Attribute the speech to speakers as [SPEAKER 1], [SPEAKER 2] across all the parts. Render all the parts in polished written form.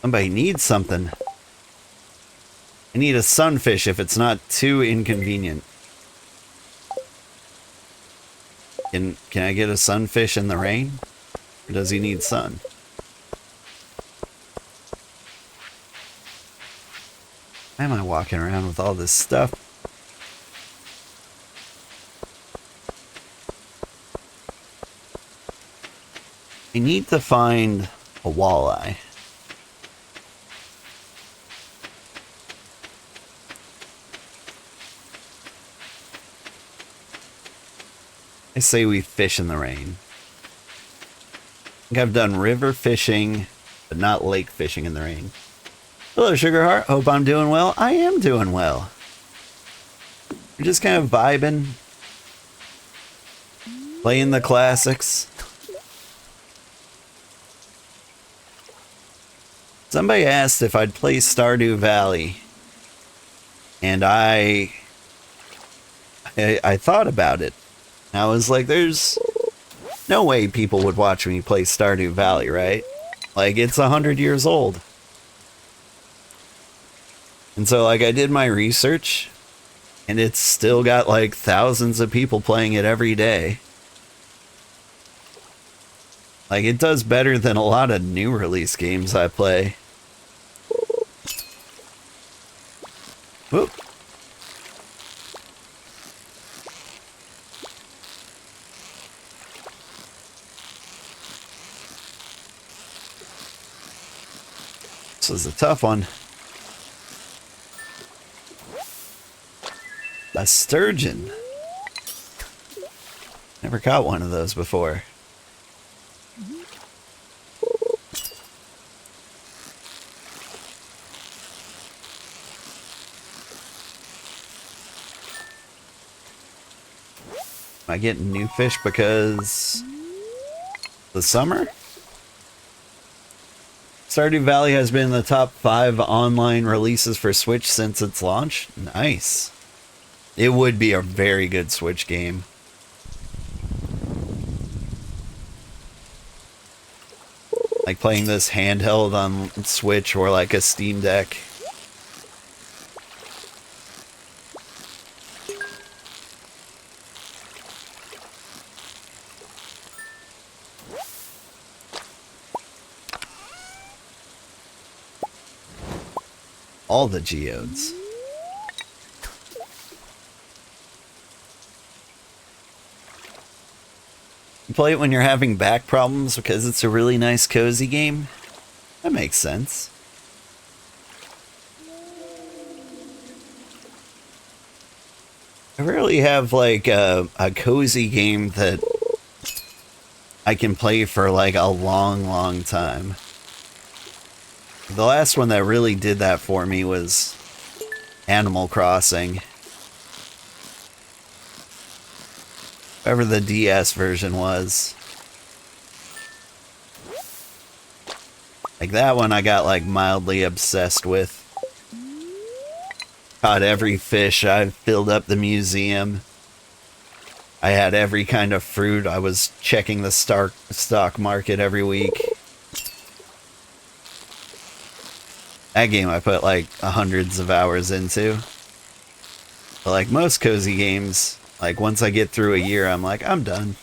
[SPEAKER 1] Somebody needs something. I need a sunfish if it's not too inconvenient. Can I get a sunfish in the rain? Or does he need sun? Why am I walking around with all this stuff? I need to find a walleye. I say we fish in the rain. I think I've done river fishing, but not lake fishing in the rain. Hello, Sugarheart. Hope I'm doing well. I am doing well. We're just kind of vibing. Playing the classics. Somebody asked if I'd play Stardew Valley. And I thought about it. I was like, there's no way people would watch me play Stardew Valley, right? Like, it's 100 years old. And so, like, I did my research, and it's still got, like, thousands of people playing it every day. Like, it does better than a lot of new release games I play. Whoop. This was a tough one. A sturgeon. Never caught one of those before. Am I getting new fish because the summer? Stardew Valley has been in the top 5 online releases for Switch since its launch. Nice. It would be a very good Switch game. Like playing this handheld on Switch or like a Steam Deck. All the geodes. You play it when you're having back problems because it's a really nice cozy game? That makes sense. I rarely have like a cozy game that I can play for like a long time. The last one that really did that for me was Animal Crossing. Whatever the DS version was. Like that one I got like mildly obsessed with. Caught every fish, I filled up the museum. I had every kind of fruit, I was checking the stock market every week. That game I put like hundreds of hours into. But like most cozy games, like once I get through a year, I'm like, I'm done.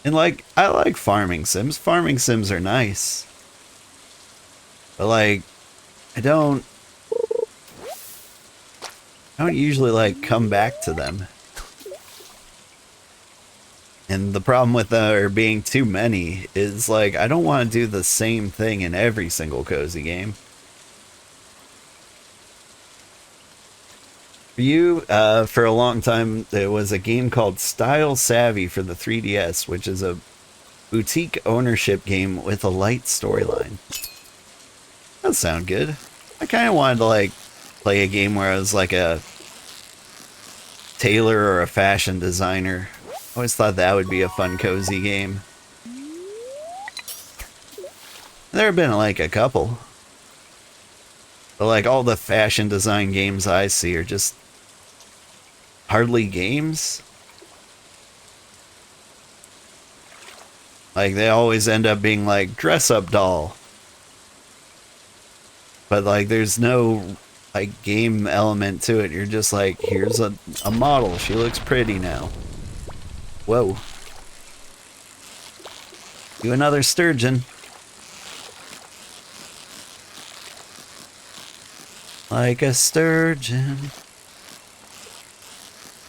[SPEAKER 1] And like, I like farming sims. Farming sims are nice. But like, I don't usually like come back to them. And the problem with there being too many is like I don't want to do the same thing in every single cozy game. For you, for a long time, there was a game called Style Savvy for the 3DS, which is a boutique ownership game with a light storyline. That sound good. I kind of wanted to like play a game where I was like a tailor or a fashion designer. I always thought that would be a fun, cozy game. There have been like a couple. But like all the fashion design games I see are just Hardly games. Like, they always end up being like dress up doll. But like, there's no like game element to it. You're just like, here's a model. She looks pretty now. Whoa. You another sturgeon. Like a sturgeon.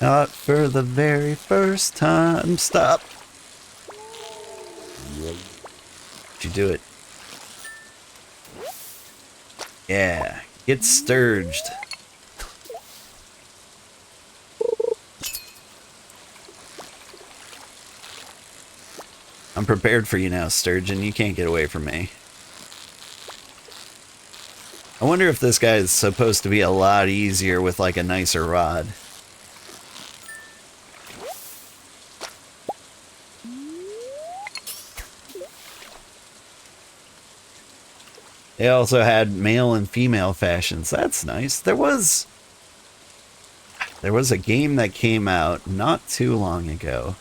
[SPEAKER 1] Not for the very first time. Stop. You do it. Yeah. Get sturged. I'm prepared for you now, sturgeon. You can't get away from me. I wonder if this guy is supposed to be a lot easier with like a nicer rod. They also had male and female fashions. That's nice. There was a game that came out not too long ago.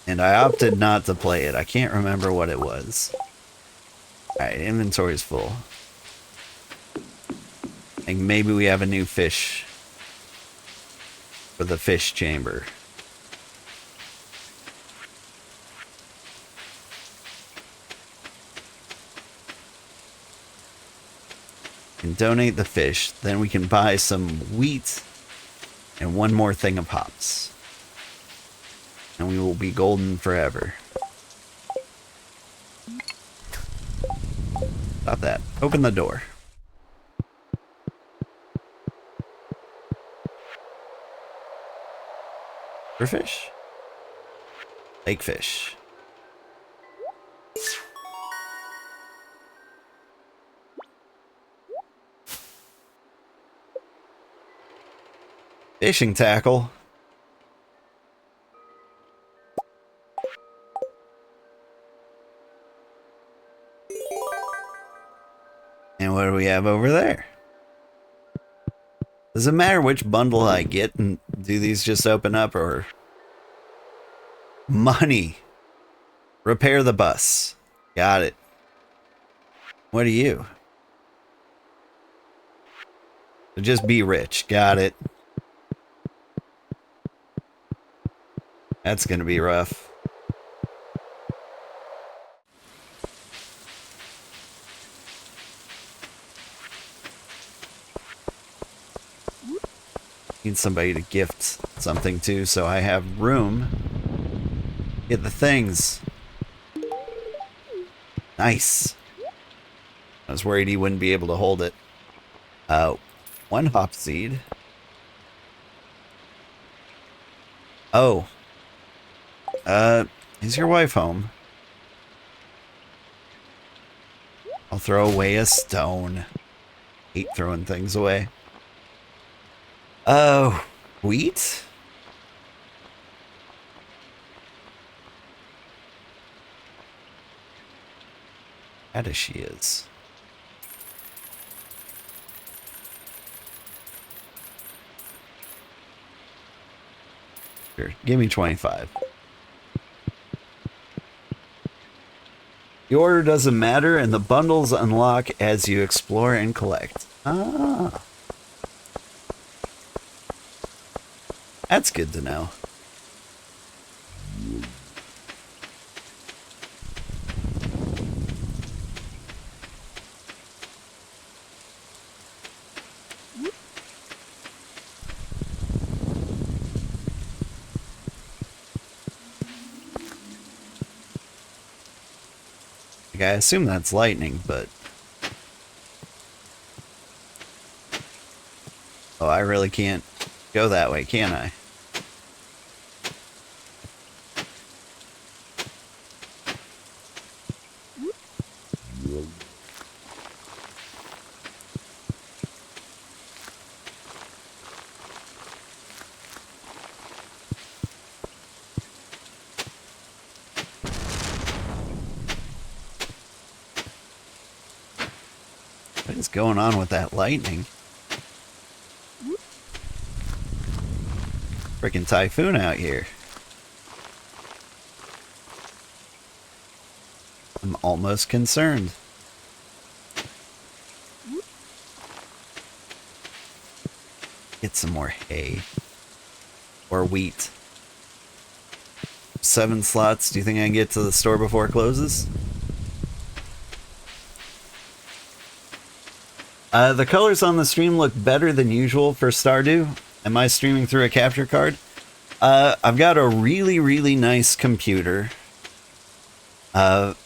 [SPEAKER 1] And I opted not to play it. I can't remember what it was. Alright, inventory's full. I think maybe we have a new fish for the fish chamber. Can donate the fish, then we can buy some wheat and one more thing of hops. And we will be golden forever. Stop that. Open the door. For fish? Lake fish. Fishing tackle. And what do we have over there? Does it matter which bundle I get, and do these just open up, or... Money. Repair the bus. Got it. What are you? Just be rich. Got it. That's gonna be rough. Need somebody to gift something to, so I have room. Get the things. Nice. I was worried he wouldn't be able to hold it. One hop seed. Oh. Is your wife home? I'll throw away a stone. Hate throwing things away. Oh, wheat? How she is. Here, give me 25. The order doesn't matter, and the bundles unlock as you explore and collect. Ah. That's good to know. Like, I assume that's lightning, but... Oh, I really can't go that way, can I? What is going on with that lightning? Freaking typhoon out here. I'm almost concerned. Get some more hay. Or wheat. 7 slots. Do you think I can get to the store before it closes? The colors on the stream look better than usual for Stardew. Am I streaming through a capture card? I've got a really, really nice computer. But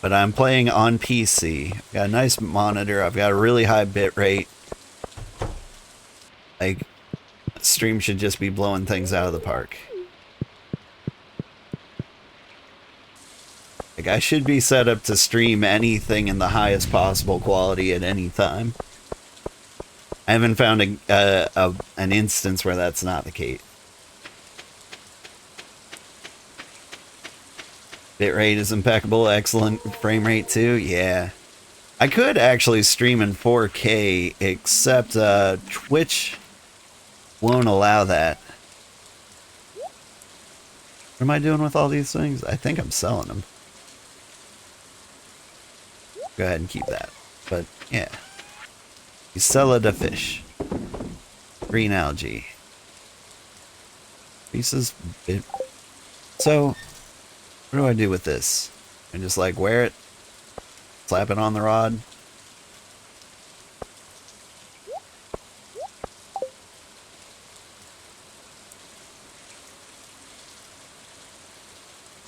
[SPEAKER 1] I'm playing on PC. I've got a nice monitor. I've got a really high bit rate. Like, stream should just be blowing things out of the park. Like, I should be set up to stream anything in the highest possible quality at any time. I haven't found an instance where that's not the case. Bitrate is impeccable, excellent frame rate too, yeah. I could actually stream in 4K, except Twitch won't allow that. What am I doing with all these things? I think I'm selling them. Go ahead and keep that. But, yeah. You sell it a fish. Green algae. Pieces. So, what do I do with this? I just like wear it? Slap it on the rod?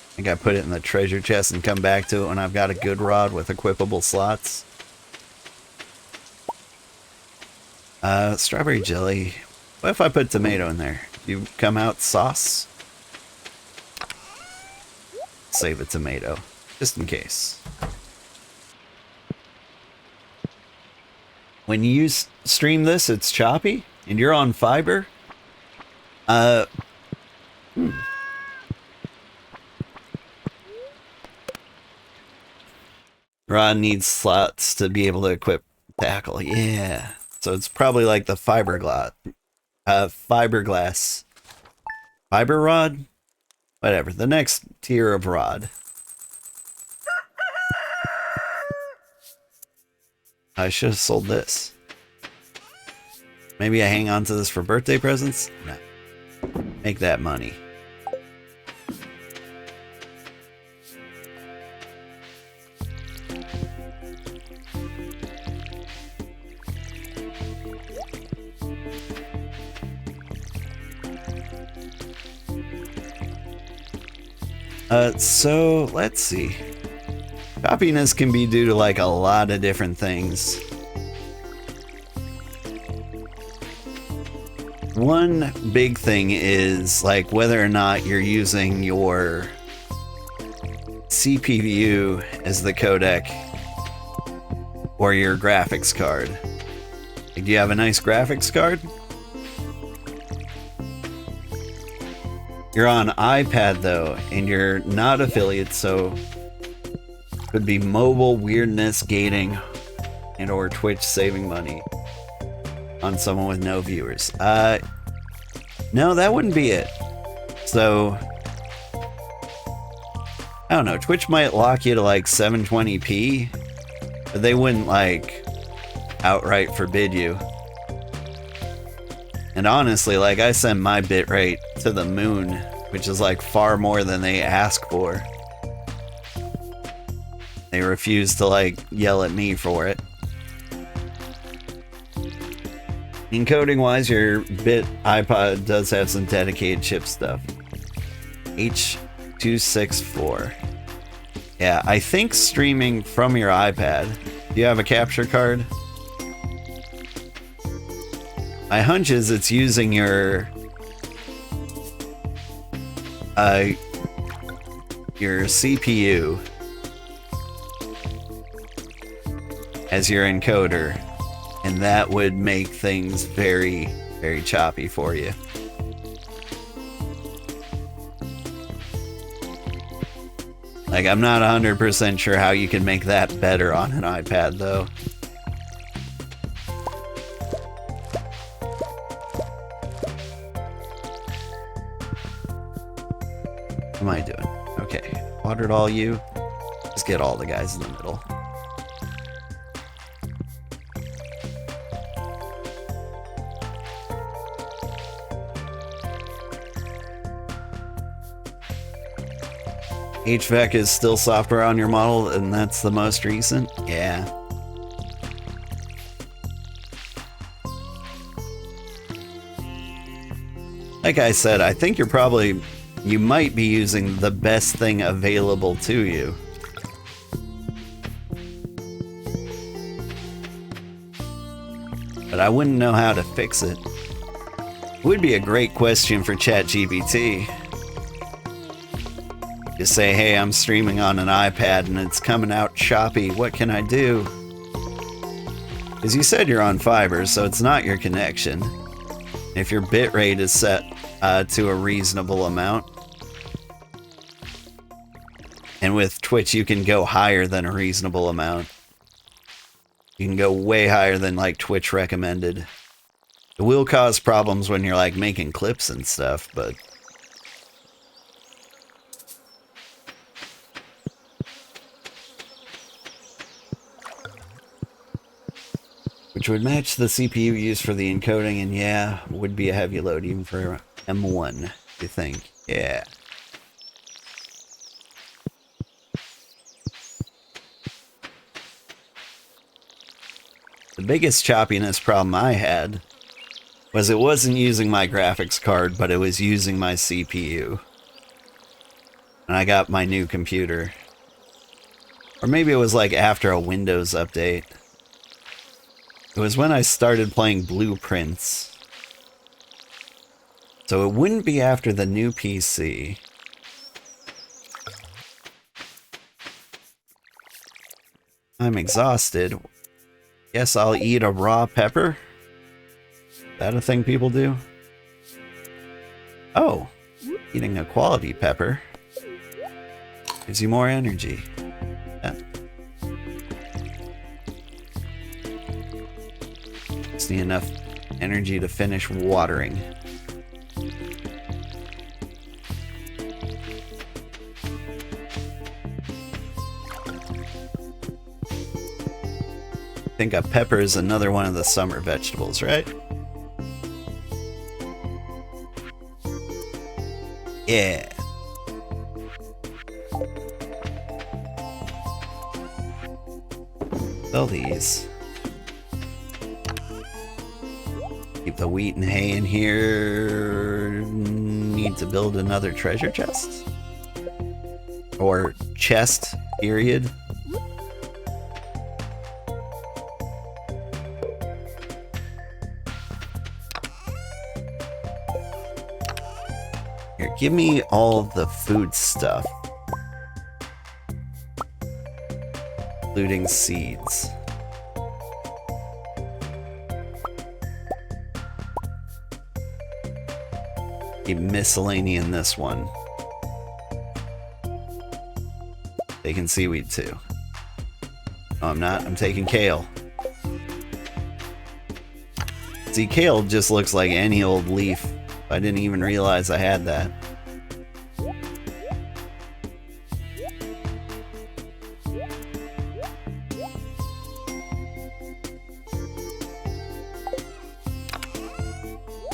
[SPEAKER 1] I think I put it in the treasure chest and come back to it when I've got a good rod with equipable slots. Strawberry jelly. What if I put tomato in there? Do you come out sauce? Save a tomato, just in case. When you stream this, it's choppy, and you're on fiber. Rod needs slots to be able to equip tackle. Yeah. So it's probably like the fiberglass. Fiber rod? Whatever. The next tier of rod. I should have sold this. Maybe I hang on to this for birthday presents? No. Make that money. So let's see. Choppiness can be due to like a lot of different things. One big thing is like whether or not you're using your CPU as the codec or your graphics card. Like, do you have a nice graphics card? You're on iPad though, and you're not affiliate, so could be mobile weirdness gating and or Twitch saving money on someone with no viewers. No, that wouldn't be it. So, I don't know, Twitch might lock you to like 720p, but they wouldn't like outright forbid you. And honestly, like, I send my bitrate to the moon, which is like far more than they ask for. They refuse to like yell at me for it. Encoding wise, your bit iPod does have some dedicated chip stuff. H264. Yeah, I think streaming from your iPad. Do you have a capture card? My hunch is it's using your CPU as your encoder, and that would make things very, very choppy for you. Like, I'm not 100% sure how you can make that better on an iPad, though. slaughtered all you. Just get all the guys in the middle. HVAC is still software on your model, and that's the most recent? Yeah. Like I said, I think you might be using the best thing available to you. But I wouldn't know how to fix it. It would be a great question for ChatGPT. Just say, hey, I'm streaming on an iPad and it's coming out choppy. What can I do? Because you said you're on fiber, so it's not your connection. If your bitrate is set to a reasonable amount. And with Twitch, you can go higher than a reasonable amount. You can go way higher than like Twitch recommended. It will cause problems when you're like making clips and stuff, but... which would match the CPU used for the encoding, and yeah, would be a heavy load even for M1, you think? Yeah. The biggest choppiness problem I had was it wasn't using my graphics card, but it was using my CPU. And I got my new computer. Or maybe it was like after a Windows update. It was when I started playing Blueprints. So it wouldn't be after the new PC. I'm exhausted. Guess I'll eat a raw pepper? Is that a thing people do? Oh, eating a quality pepper gives you more energy. Yeah. Just need enough energy to finish watering. I think a pepper is another one of the summer vegetables, right? Yeah. Sell these. Keep the wheat and hay in here. Need to build another treasure chest? Or chest, period. Here, give me all the food stuff. Including seeds. Keep miscellaneous in this one. Taking seaweed too. No, I'm not. I'm taking kale. See, kale just looks like any old leaf. I didn't even realize I had that.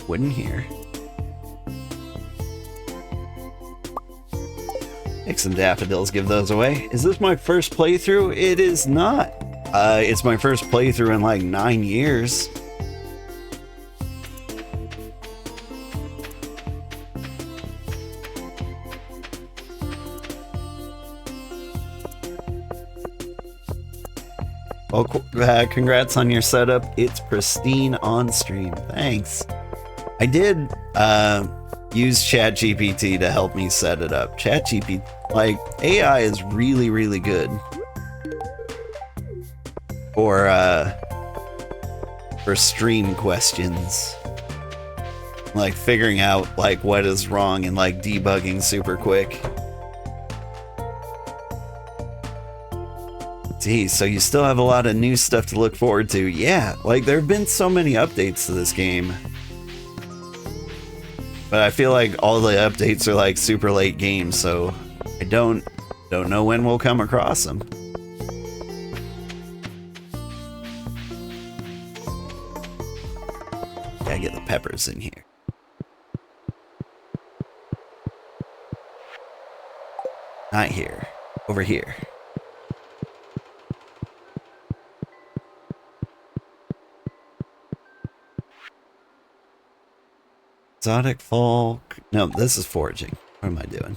[SPEAKER 1] Wooden here. Take some daffodils, give those away. Is this my first playthrough? It is not. It's my first playthrough in like 9 years. Well, congrats on your setup. It's pristine on stream. Thanks. I did use ChatGPT to help me set it up. ChatGPT, like, AI is really, really good for stream questions. Like, figuring out, like, what is wrong and, like, debugging super quick. Geez, so you still have a lot of new stuff to look forward to. Yeah, like, there have been so many updates to this game. But I feel like all the updates are like super late games, so I don't Don't know when we'll come across them. Gotta get the peppers in here. Not here. Over here. Exotic folk. No, this is foraging. What am I doing?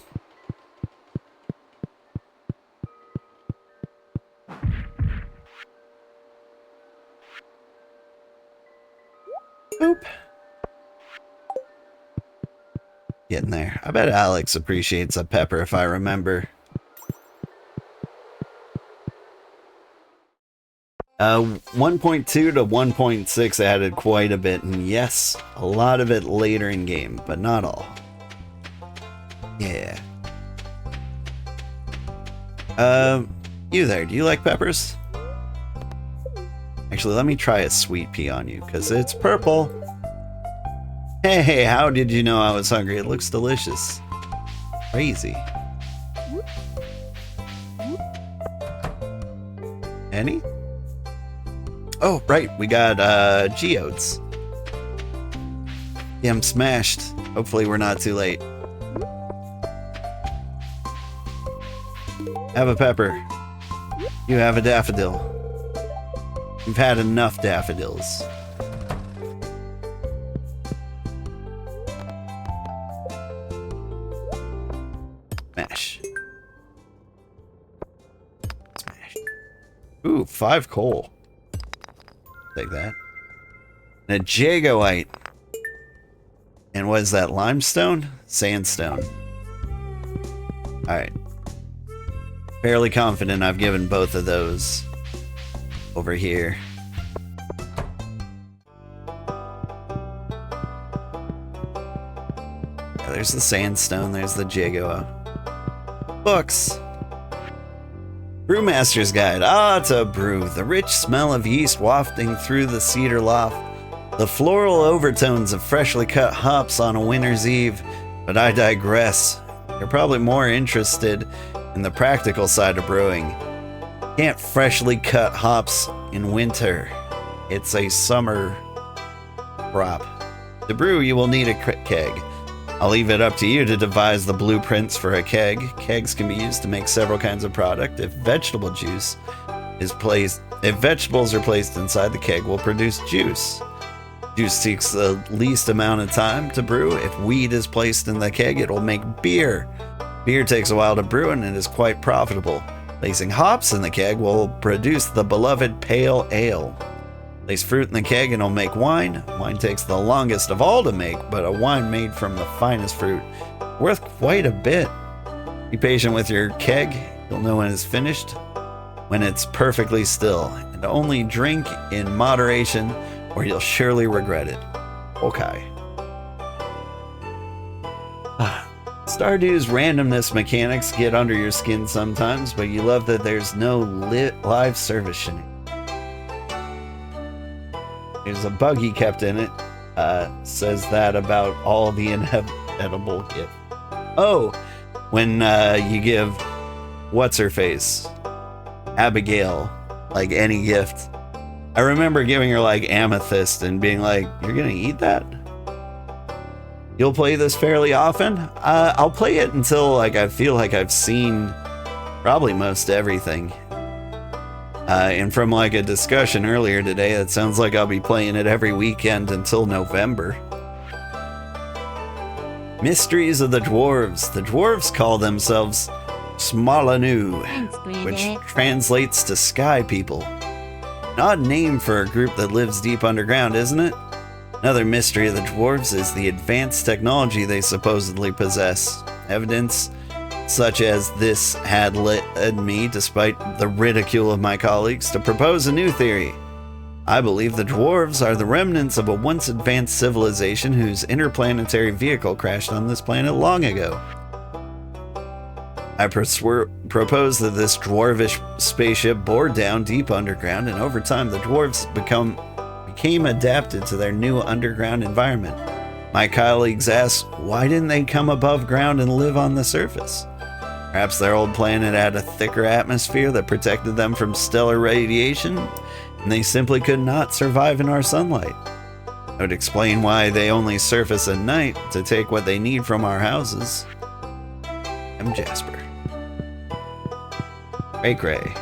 [SPEAKER 1] Boop. Getting there. I bet Alex appreciates a pepper if I remember. 1.2 to 1.6 added quite a bit, and yes, a lot of it later in game, but not all. Yeah. You there, do you like peppers? Actually, let me try a sweet pea on you, because it's purple. Hey, how did you know I was hungry? It looks delicious. Crazy. Any? Oh, right, we got geodes. Yeah, I'm smashed. Hopefully we're not too late. Have a pepper. You have a daffodil. You've had enough daffodils. Smash. Smash. Ooh, 5 coal. Take that. And a jagoite. And what is that? Limestone? Sandstone. Alright. Fairly confident I've given both of those over here. Yeah, there's the sandstone, there's the jagoite. Books. Brewmaster's Guide. Ah, to brew. The rich smell of yeast wafting through the cedar loft. The floral overtones of freshly cut hops on a winter's eve. But I digress. You're probably more interested in the practical side of brewing. Can't freshly cut hops in winter. It's a summer crop. To brew, you will need a keg. I'll leave it up to you to devise the blueprints for a keg. Kegs can be used to make several kinds of product. If vegetables are placed inside the keg, will produce juice. Juice takes the least amount of time to brew. If wheat is placed in the keg, it will make beer. Beer takes a while to brew and it is quite profitable. Placing hops in the keg will produce the beloved pale ale. Place fruit in the keg and it'll make wine. Wine takes the longest of all to make, but a wine made from the finest fruit, worth quite a bit. Be patient with your keg. You'll know when it's finished, when it's perfectly still. And only drink in moderation or you'll surely regret it. Okay. Stardew's randomness mechanics get under your skin sometimes, but you love that there's no live service shenanigans. There's a bug he kept in it. Says that about all the inevitable gifts. Oh, when you give what's-her-face, Abigail, like any gift. I remember giving her like amethyst and being like, "You're gonna eat that?" You'll play this fairly often? I'll play it until like I feel like I've seen probably most everything. And from like a discussion earlier today, it sounds like I'll be playing it every weekend until November. Mysteries of the Dwarves. The Dwarves call themselves Smalanu, which translates to Sky People. An odd name for a group that lives deep underground, isn't it? Another mystery of the Dwarves is the advanced technology they supposedly possess. Evidence such as this had led me, despite the ridicule of my colleagues, to propose a new theory. I believe the dwarves are the remnants of a once advanced civilization whose interplanetary vehicle crashed on this planet long ago. I propose that this dwarvish spaceship bore down deep underground, and over time the dwarves became adapted to their new underground environment. My colleagues ask, why didn't they come above ground and live on the surface? Perhaps their old planet had a thicker atmosphere that protected them from stellar radiation, and they simply could not survive in our sunlight. That would explain why they only surface at night to take what they need from our houses. I'm Jasper. Cray cray.